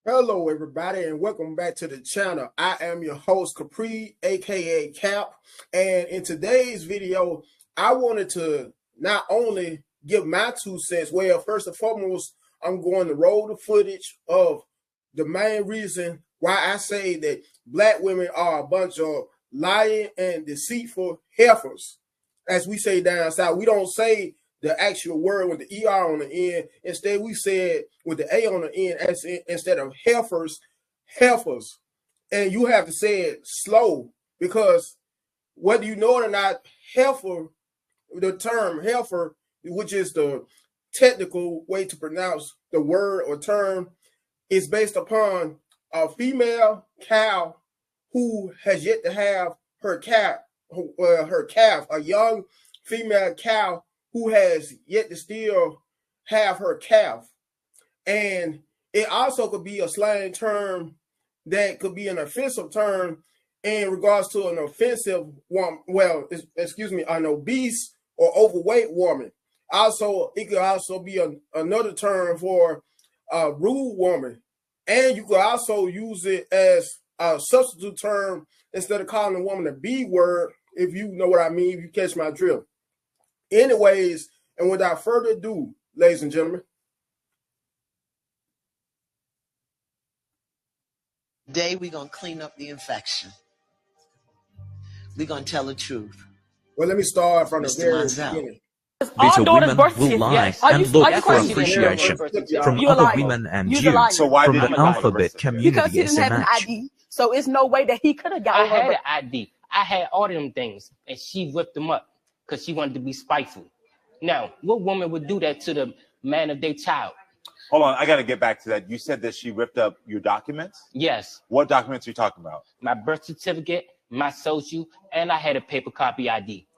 Hello, everybody, and welcome back to the channel. I am your host, Capri, aka Cap, and in today's video, I wanted to not only give my 2 cents. Well, first and foremost, I'm going to roll the footage of the main reason why I say that black women are a bunch of lying and deceitful heifers. As we say down south, we don't say the actual word with the ER on the end. Instead, we said with the A on the end instead of heifers, heifers. And you have to say it slow because whether you know it or not, heifer, the term heifer, which is the technical way to pronounce the word or term, is based upon a female cow who has yet to have her calf, a young female cow who has yet to still have her calf. And it also could be a slang term that could be an offensive term in regards to an offensive woman, an obese or overweight woman. Also, it could also be another term for a rude woman. And you could also use it as a substitute term instead of calling a woman a B word, if you know what I mean, if you catch my drift. Anyways, and without further ado, ladies and gentlemen. Today, we're going to clean up the infection. We're going to tell the truth. Well, let me start from the very beginning. Little women will lie and look for appreciation from other women and you, So why from did the he lie? alphabet community Because he as didn't a have an match. ID, so it's no way that he could have got I had her. an ID. I had all them things, and she whipped them up because she wanted to be spiteful. Now, what woman would do that to the man of their child? Hold on, I got to get back to that. You said that she ripped up your documents? Yes, What documents are you talking about? my birth certificate, my social, and I had a paper copy ID.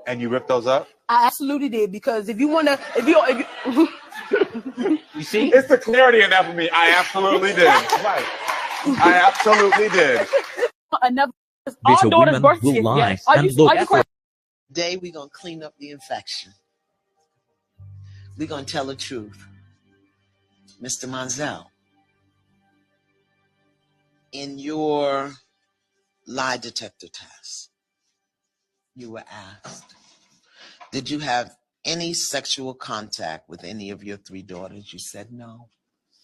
And you ripped those up? I absolutely did, because if you You see? It's the clarity in that for me. I absolutely did. Right. I absolutely did. Little women will lie and look for Today, we're going to clean up the infection. We're going to tell the truth. Mr. Monzel, in your lie detector test, you were asked, did you have any sexual contact with any of your 3 daughters? You said no.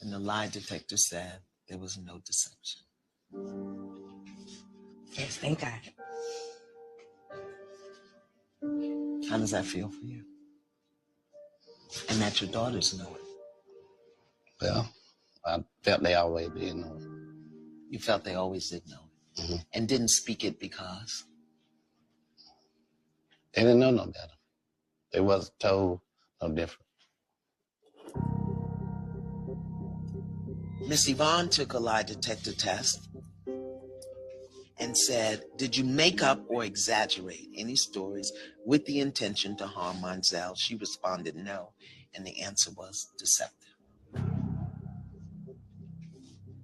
And the lie detector said there was no deception. Yes, thank God. How does that feel for you? And that your daughters know it. Well, I felt they always did know it. You felt they always did know it. Mm-hmm. And didn't speak it because? They didn't know no better. They wasn't told no different. Miss Yvonne took a lie detector test and said, did you make up or exaggerate any stories with the intention to harm Monzel? She responded no, and the answer was deceptive.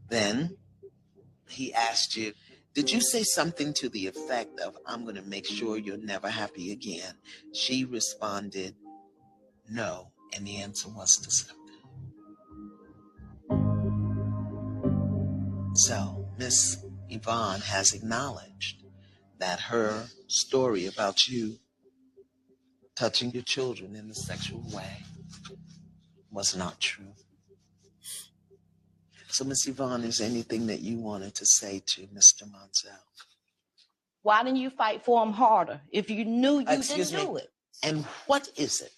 Then he asked you, did you say something to the effect of, I'm going to make sure you're never happy again? She responded no, and the answer was deceptive. So Miss Yvonne has acknowledged that her story about you touching your children in a sexual way was not true. So, Miss Yvonne, is there anything that you wanted to say to Mr. Monzel? Why didn't you fight for him harder if you knew you didn't do it? And what is it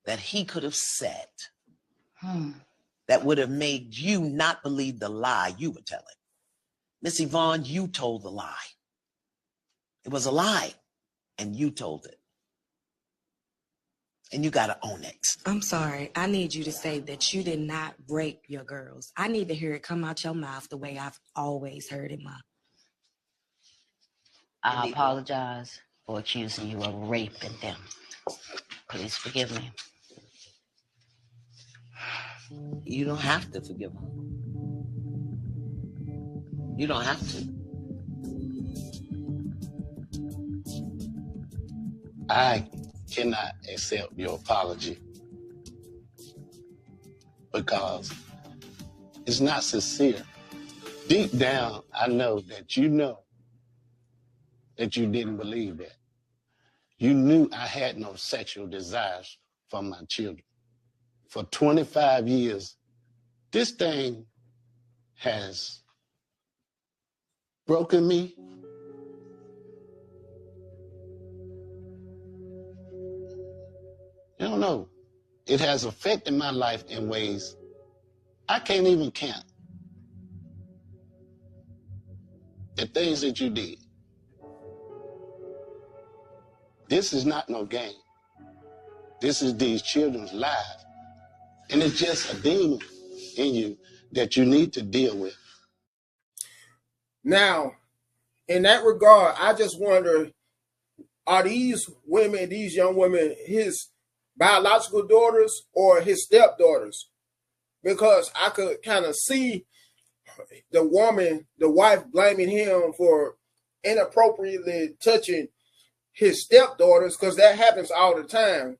that he could have said that would have made you not believe the lie you were telling? Miss Yvonne, you told the lie. It was a lie, and you told it. And you got to own it. I'm sorry. I need you to say that you did not rape your girls. I need to hear it come out your mouth the way I've always heard it, Ma. I apologize for accusing you of raping them. Please forgive me. You don't have to forgive him. You don't have to. I cannot accept your apology because It's not sincere. Deep down, I know that you didn't believe that. You knew I had no sexual desires for my children. For 25 years, this thing has broken me. You don't know. It has affected my life in ways I can't even count. The things that you did. This is not no game. This is these children's lives. And it's just a demon in you that you need to deal with. Now, in that regard, I just wonder, are these women, these young women, his biological daughters or his stepdaughters? Because I could kind of see the woman, the wife, blaming him for inappropriately touching his stepdaughters, because that happens all the time,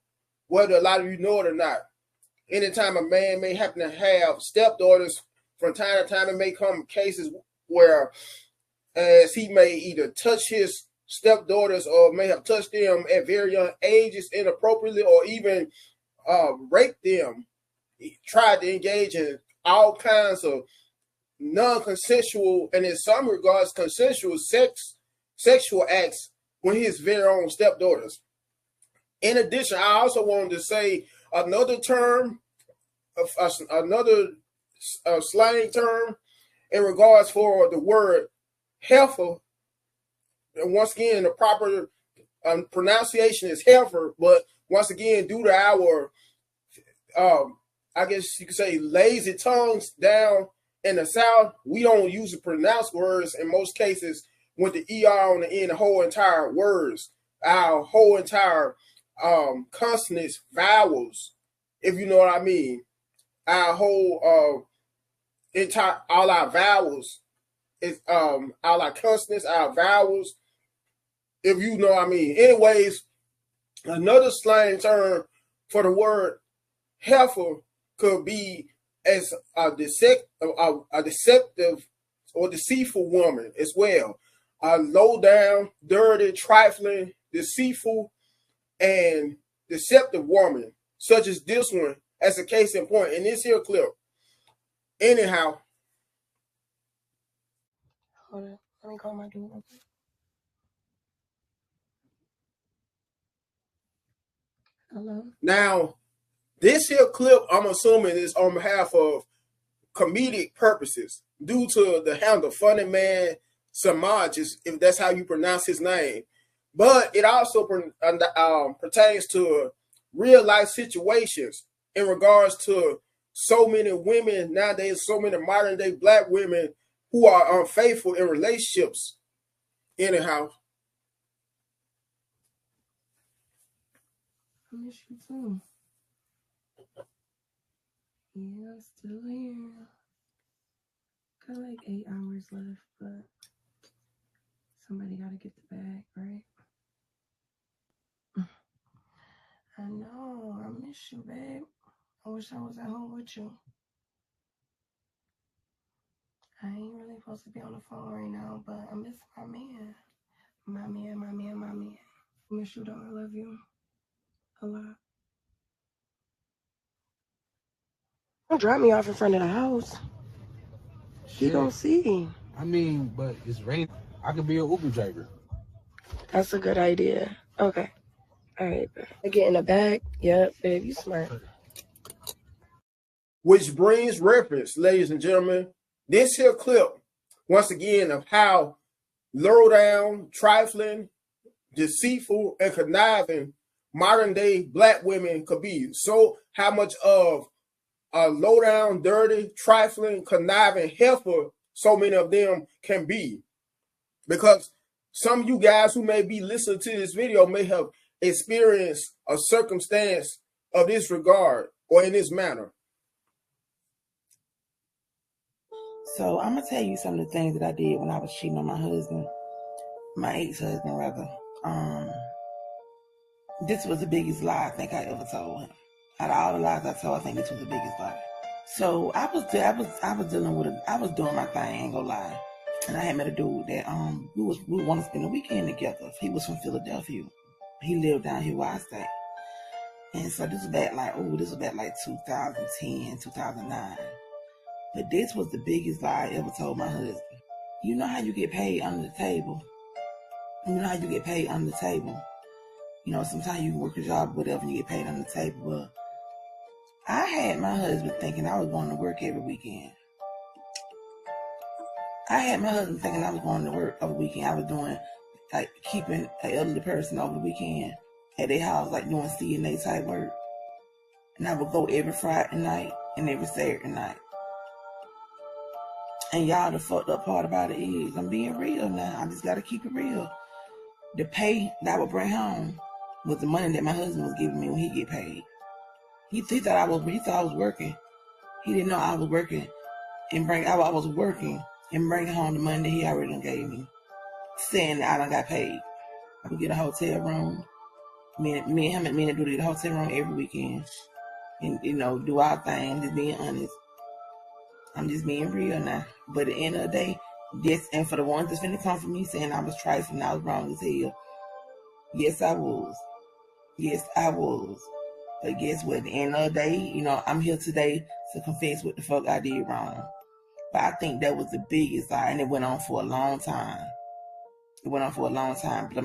whether a lot of you know it or not. Anytime a man may happen to have stepdaughters, from time to time it may come cases where as he may either touch his stepdaughters or may have touched them at very young ages inappropriately, or even rape them. He tried to engage in all kinds of non-consensual, and in some regards consensual sexual acts with his very own stepdaughters. In addition, I also wanted to say another term, another slang term in regards for the word heifer. And once again, the proper pronunciation is heifer, but once again, due to our, I guess you could say, lazy tongues down in the South, we don't usually pronounce words in most cases with the ER on the end, the whole entire words, our whole entire consonants, vowels, if you know what I mean. Our whole entire, all our vowels, is all our consonants, our vowels, if you know what I mean. Anyways, another slang term for the word heifer could be as a deceptive or deceitful woman as well. A low down, dirty, trifling, deceitful, and deceptive woman, such as this one, as a case in point in this here clip. Anyhow. Hold on. Let me call my dude. Hello? Now, this here clip, I'm assuming, is on behalf of comedic purposes due to the handle Funny Man Samaj, if that's how you pronounce his name. But it also pertains to real life situations in regards to so many women nowadays, so many modern day black women who are unfaithful in relationships. Anyhow. I miss you too. Yeah, I'm still here. Got like 8 hours left, but somebody gotta get the bag, right? I know, I miss you, babe. I wish I was at home with you. I ain't really supposed to be on the phone right now, but I miss my man. My man, my man, my man. I miss you, though. I love you a lot. Don't drop me off in front of the house. She gonna see. I mean, but it's raining. I could be an Uber driver. That's a good idea. Okay. All right. I get in the back. Yep, babe, you smart. Which brings reference, ladies and gentlemen, this here clip, once again, of how low down, trifling, deceitful, and conniving modern day black women could be. So how much of a low down, dirty, trifling, conniving heifer so many of them can be. Because some of you guys who may be listening to this video may have experienced a circumstance of this regard or in this manner. So I'm gonna tell you some of the things that I did when I was cheating on my husband, my ex-husband rather. This was the biggest lie I think I ever told him. Out of all the lies I told, I think this was the biggest lie. So I was dealing with I was doing my thing, ain't gonna lie. And I had met a dude that we want to spend the weekend together. He was from Philadelphia. He lived down here where I stay. And so this was back like 2010, 2009. But this was the biggest lie I ever told my husband. You know how you get paid under the table? You know how you get paid under the table? You know, sometimes you work a job, whatever, and you get paid under the table. But I had my husband thinking I was going to work every weekend. I had my husband thinking I was going to work every weekend. I was doing, like, keeping an elderly person over the weekend at their house, like doing CNA type work. And I would go every Friday night and every Saturday night. And y'all, the fucked up part about it is, I'm being real now. I just got to keep it real. The pay that I would bring home was the money that my husband was giving me when he get paid. He thought I was working. He didn't know I was working I was working and bringing home the money that he already done gave me, saying that I done got paid. I would get a hotel room. Me and him do the hotel room every weekend, and do our thing. Just being honest. I'm just being real now. But at the end of the day, yes, and for the ones that's finna come for me saying I was trifling, I was wrong as hell. Yes, I was. Yes, I was. But guess what? At the end of the day, I'm here today to confess what the fuck I did wrong. But I think that was the biggest lie, and it went on for a long time. But I'm gonna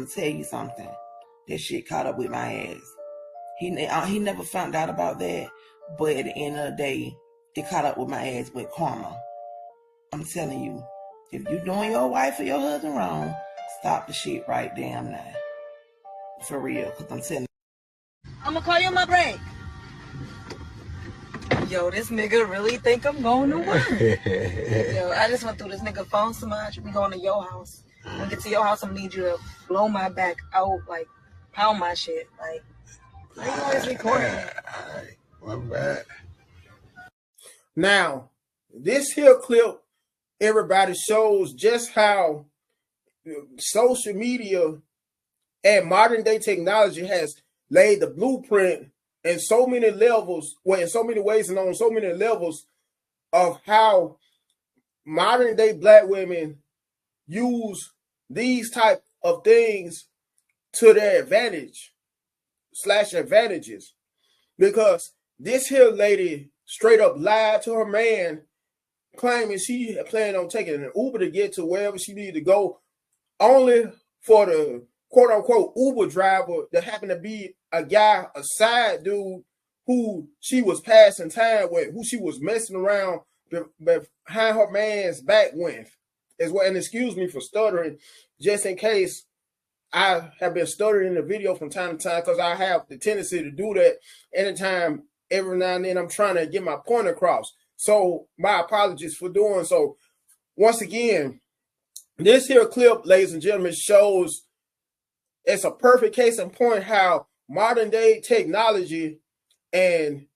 tell you something. That shit caught up with my ass. He never found out about that, but at the end of the day, it caught up with my ass with karma. I'm telling you, if you doing your wife or your husband wrong, stop the shit right damn now. For real, because I'm telling you. I'm gonna call you on my break. Yo, this nigga really think I'm going to work. Yo, I just went through this nigga phone so much. We going to your house. When we get to your house, I'm gonna need you to blow my back out, like, pound my shit. Like, I ain't always recording. Alright, my bad. Now, this here clip, everybody shows just how social media and modern day technology has laid the blueprint in so many levels, well, in so many ways and on so many levels of how modern day black women use these type of things to their advantages. Because this here lady straight up lied to her man, claiming she had planned on taking an Uber to get to wherever she needed to go, only for the quote-unquote Uber driver that happened to be a guy, a side dude, who she was passing time with, who she was messing around behind her man's back with. As well, and excuse me for stuttering, just in case I have been stuttering in the video from time to time, because I have the tendency to do that anytime, every now and then I'm trying to get my point across. So my apologies for doing so. Once again, this here clip, ladies and gentlemen, shows it's a perfect case in point how modern day technology and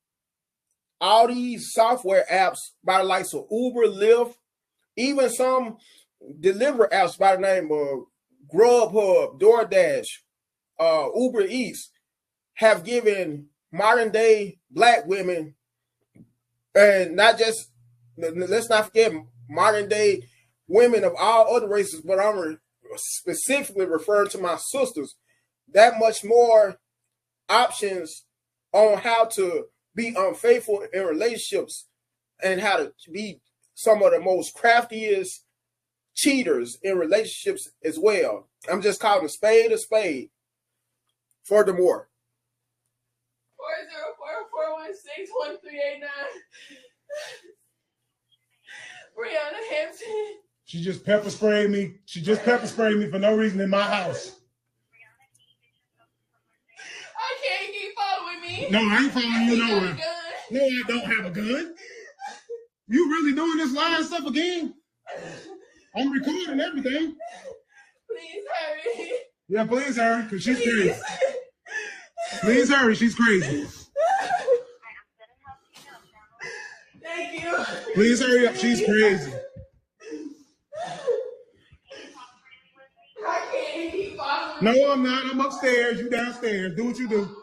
all these software apps by the likes of Uber, Lyft, even some delivery apps by the name of Grubhub, DoorDash, Uber Eats, have given modern day black women, and not just, let's not forget modern day women of all other races, but I'm specifically referring to my sisters, that much more options on how to be unfaithful in relationships and how to be some of the most craftiest cheaters in relationships as well. I'm just calling a spade a spade. Furthermore, 404-416-1389. Brianna Hampton. She just pepper sprayed me. She just pepper sprayed me for no reason in my house. I can't keep following me. No, I ain't following you nowhere. No, I don't have a gun. You really doing this lying stuff again? I'm recording everything. Please hurry. Yeah, please hurry, because she's crazy. Please hurry, she's crazy. Thank you. Please hurry up, she's crazy. I can't keep following No, I'm not. I'm upstairs. You downstairs. Do what you do.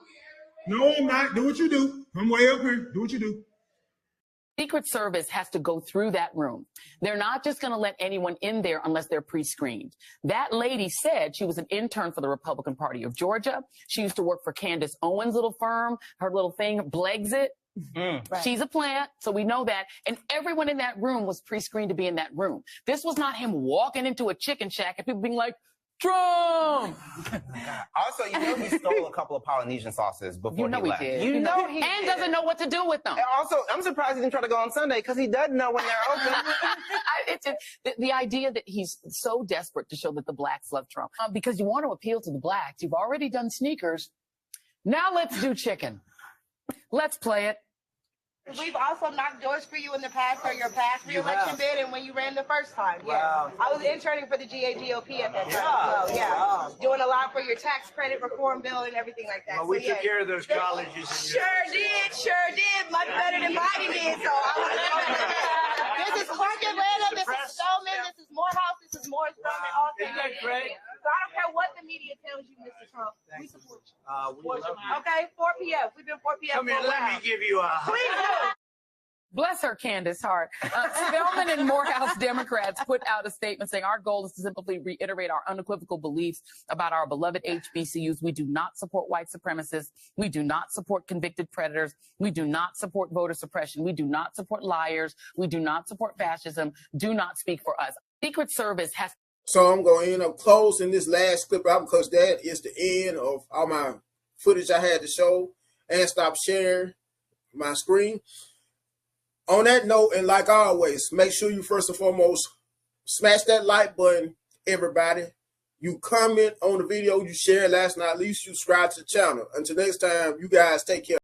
No, I'm not. Do what you do. I'm way up here. Do what you do. Secret Service has to go through that room. They're not just going to let anyone in there unless they're pre-screened. That lady said she was an intern for the Republican Party of Georgia. She used to work for Candace Owens' little firm, her little thing, Blegsit. Right. She's a plant, so we know that. And everyone in that room was pre-screened to be in that room. This was not him walking into a chicken shack and people being like, Trump! Also, you know he stole a couple of Polynesian sauces before he left. Did. You know he and did. Doesn't know what to do with them. And also, I'm surprised he didn't try to go on Sunday because he doesn't know when they're open. The idea that he's so desperate to show that the blacks love Trump because you want to appeal to the blacks. You've already done sneakers. Now let's do chicken. Let's play it. We've also knocked doors for you in the past for your past re-election bid and when you ran the first time. Yeah. Wow. I was interning for the GAGOP at that time. So, yeah. Doing a lot for your tax credit reform bill and everything like that. Well, we took care of those colleges. Sure did. Much better than Biden did. So this is Clark Atlanta. This is Spelman. This is Morehouse. This is Morris Spelman. All Isn't that great? So I don't care what the media tells you, Mr. Trump. We support you. We love you. Okay, 4 p.m. We've been 4 p.m. Come here, let me give you a hug. Please do. Bless her, Candace Hart. Spelman and Morehouse Democrats put out a statement saying our goal is to simply reiterate our unequivocal beliefs about our beloved HBCUs. We do not support white supremacists. We do not support convicted predators. We do not support voter suppression. We do not support liars. We do not support fascism. Do not speak for us. Secret Service has. So I'm going to end up closing this last clip out because that is the end of all my footage I had to show, and stop sharing my screen. On that note, and like always, make sure you first and foremost smash that like button, everybody. You comment on the video, you share, last but not least, you subscribe to the channel. Until next time, you guys take care.